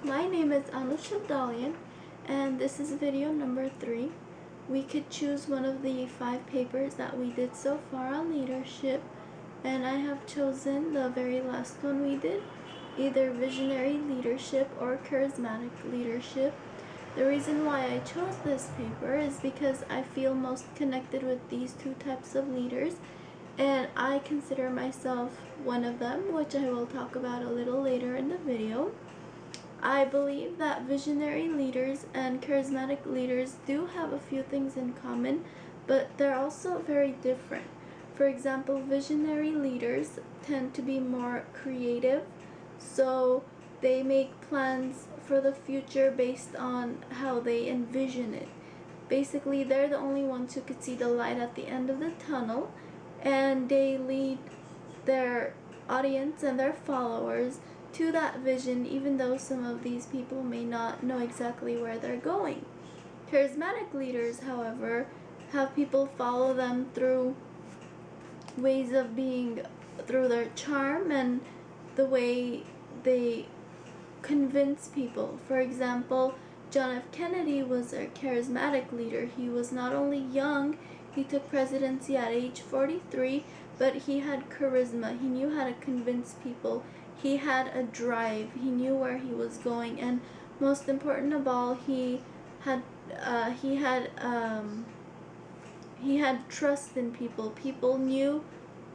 My name is Anoush Final, and this is video number 3. We could choose one of the 5 papers that we did so far on leadership, and I have chosen the very last one we did, either visionary leadership or charismatic leadership. The reason why I chose this paper is because I feel most connected with these two types of leaders, and I consider myself one of them, which I will talk about a little later in the video. I believe that visionary leaders and charismatic leaders do have a few things in common, but they're also very different. For example, visionary leaders tend to be more creative, so they make plans for the future based on how they envision it. Basically, they're the only ones who could see the light at the end of the tunnel, and they lead their audience and their followers to that vision, even though some of these people may not know exactly where they're going. Charismatic leaders, however, have people follow them through ways of being, through their charm and the way they convince people. For example, John F. Kennedy was a charismatic leader. He was not only young, he took presidency at age 43, but he had charisma. He knew how to convince people. He had a drive. He knew where he was going, and most important of all, he had trust in people. People knew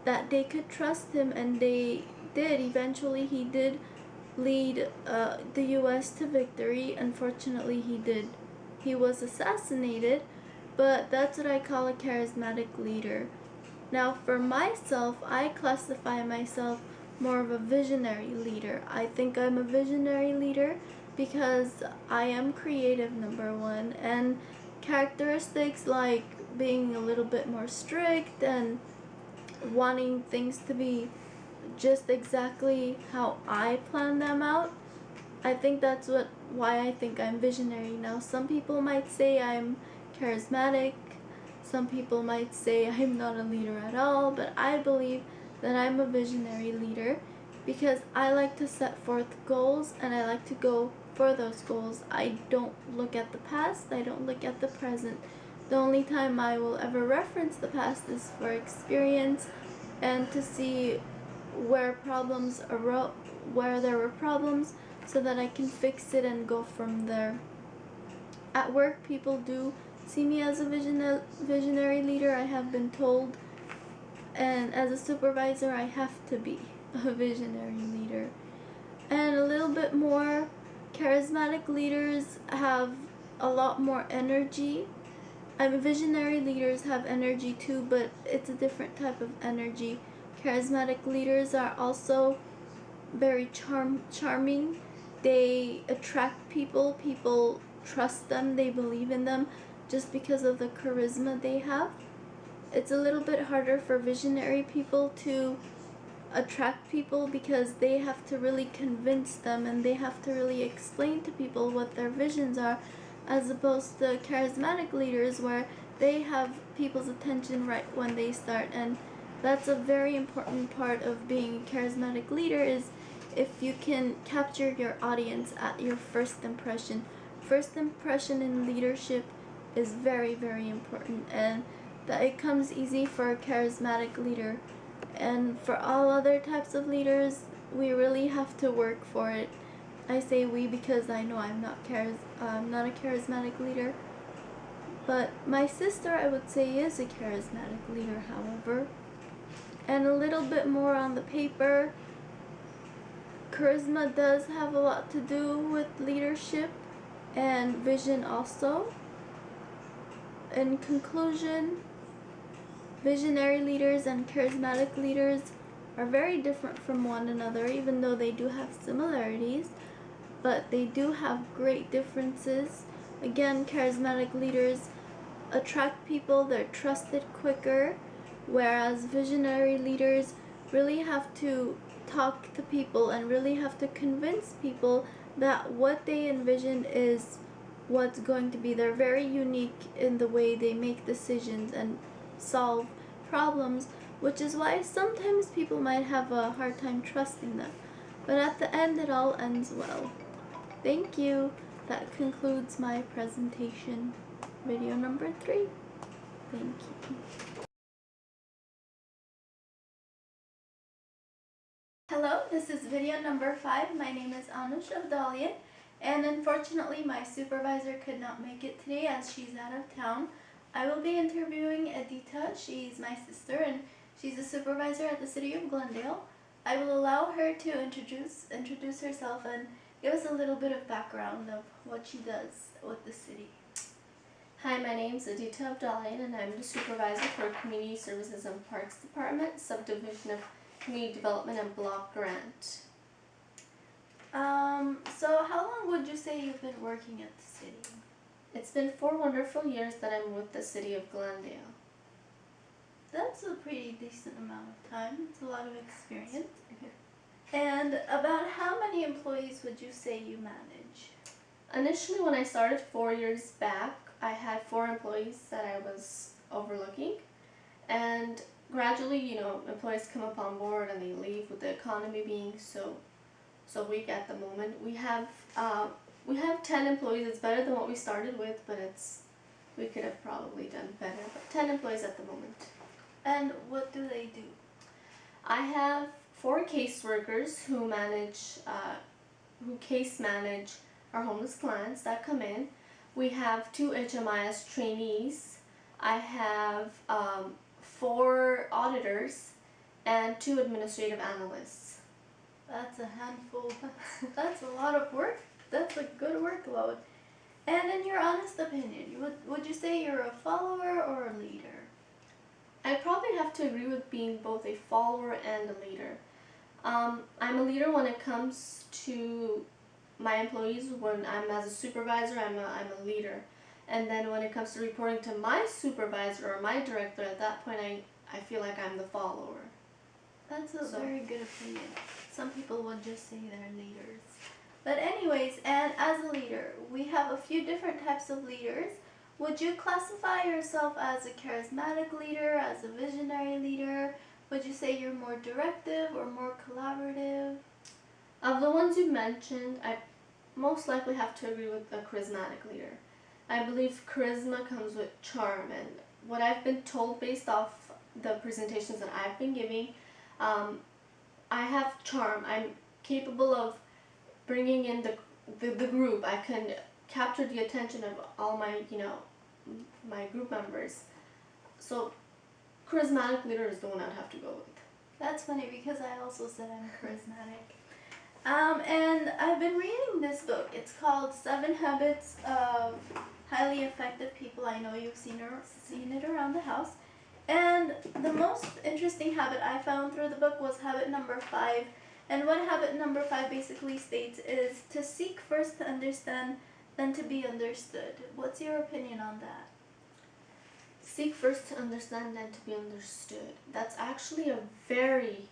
that they could trust him, and they did. Eventually, he did lead the U.S. to victory. Unfortunately, he was assassinated, but that's what I call a charismatic leader. Now, for myself, I classify myself more of a visionary leader. I think I'm a visionary leader because I am creative, number one, and characteristics like being a little bit more strict and wanting things to be just exactly how I plan them out. I think that's why I think I'm visionary. Now, some people might say I'm charismatic, some people might say I'm not a leader at all, but I believe that I'm a visionary leader because I like to set forth goals and I like to go for those goals. I don't look at the past, I don't look at the present. The only time I will ever reference the past is for experience and to see where there were problems so that I can fix it and go from there. At work, people do see me as a visionary leader, I have been told, and as a supervisor, I have to be a visionary leader. And a little bit more, charismatic leaders have a lot more energy. Visionary leaders have energy too, but it's a different type of energy. Charismatic leaders are also very charming. They attract people. People trust them. They believe in them just because of the charisma they have. It's a little bit harder for visionary people to attract people because they have to really convince them and they have to really explain to people what their visions are, as opposed to charismatic leaders where they have people's attention right when they start. And that's a very important part of being a charismatic leader, is if you can capture your audience at your first impression. First impression in leadership is very, very important, and that it comes easy for a charismatic leader. And for all other types of leaders, we really have to work for it. I say we because I know I'm not a charismatic leader. But my sister, I would say, is a charismatic leader, however. And a little bit more on the paper. Charisma does have a lot to do with leadership and vision also. In conclusion, visionary leaders and charismatic leaders are very different from one another, even though they do have similarities, but they do have great differences. Again, charismatic leaders attract people, they're trusted quicker, whereas visionary leaders really have to talk to people and really have to convince people that what they envision is what's going to be. They're very unique in the way they make decisions and solve problems, which is why sometimes people might have a hard time trusting them. But at the end, it all ends well. Thank you. That concludes my presentation. Video number 3. Thank you. Hello, this is video number 5. My name is Anoush Final, and unfortunately my supervisor could not make it today as she's out of town. I will be interviewing Edita. She's my sister and she's a supervisor at the City of Glendale. I will allow her to introduce herself and give us a little bit of background of what she does with the city. Hi, my name is Edita Abdalian and I'm the supervisor for Community Services and Parks Department, Subdivision of Community Development and Block Grant. So how long would you say you've been working at the city? It's been 4 wonderful years that I'm with the City of Glendale. That's a pretty decent amount of time. It's a lot of experience. And about how many employees would you say you manage? Initially, when I started 4 years back, I had 4 employees that I was overlooking, and gradually, employees come up on board and they leave with the economy being so weak at the moment. We have 10 employees. It's better than what we started with, but we could have probably done better. But 10 employees at the moment. And what do they do? I have 4 caseworkers who case manage our homeless clients that come in. We have 2 HMIS trainees. I have 4 auditors and 2 administrative analysts. That's a handful. That's a lot of work. That's a good workload. And in your honest opinion, would you say you're a follower or a leader? I probably have to agree with being both a follower and a leader. I'm a leader when it comes to my employees. When I'm as a supervisor, I'm a leader. And then when it comes to reporting to my supervisor or my director, at that point I feel like I'm the follower. That's a very good opinion. Some people would just say they're leaders. But anyways, and as a leader, we have a few different types of leaders. Would you classify yourself as a charismatic leader, as a visionary leader? Would you say you're more directive or more collaborative? Of the ones you mentioned, I most likely have to agree with a charismatic leader. I believe charisma comes with charm, and what I've been told based off the presentations that I've been giving, I have charm. I'm capable of bringing in the group. I can capture the attention of all my my group members. So charismatic leader is the one I'd have to go with. That's funny because I also said I'm charismatic. And I've been reading this book. It's called 7 Habits of Highly Effective People. I know you've seen it around the house. And the most interesting habit I found through the book was habit number 5. And what habit number 5 basically states is to seek first to understand, then to be understood. What's your opinion on that? Seek first to understand, then to be understood. That's actually a very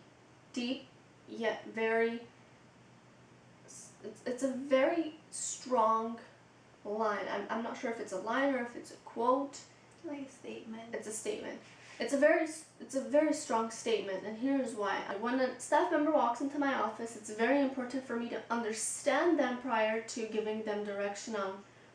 deep, yet it's a very strong line. I'm not sure if it's a line or if it's a quote. Like a statement. It's a statement. It's a very strong statement, and here's why. When a staff member walks into my office, it's very important for me to understand them prior to giving them direction on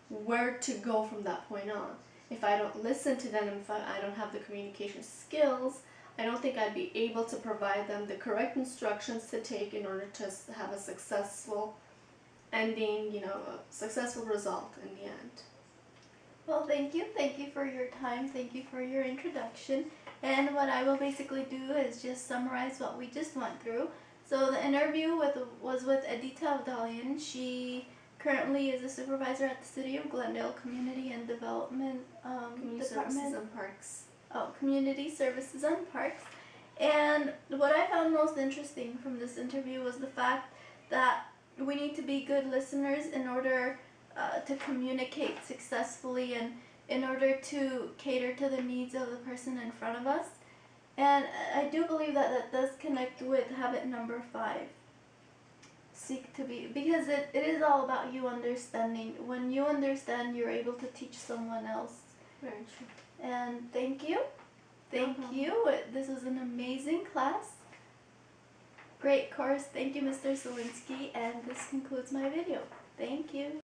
where to go from that point on. If I don't listen to them, if I don't have the communication skills, I don't think I'd be able to provide them the correct instructions to take in order to have a successful ending, a successful result in the end. Well, thank you. Thank you for your time. Thank you for your introduction. And what I will basically do is just summarize what we just went through. So the interview was with Edita Abdalian. She currently is a supervisor at the City of Glendale Community and Development Community Services and Parks. Oh, Community Services and Parks. And what I found most interesting from this interview was the fact that we need to be good listeners in order to communicate successfully and in order to cater to the needs of the person in front of us. And I do believe that does connect with habit number 5. Seek to be, because it is all about you understanding. When you understand, you're able to teach someone else. Very true. And thank you. Thank you. This was an amazing class. Great course. Thank you, Mr. Zelinsky. And this concludes my video. Thank you.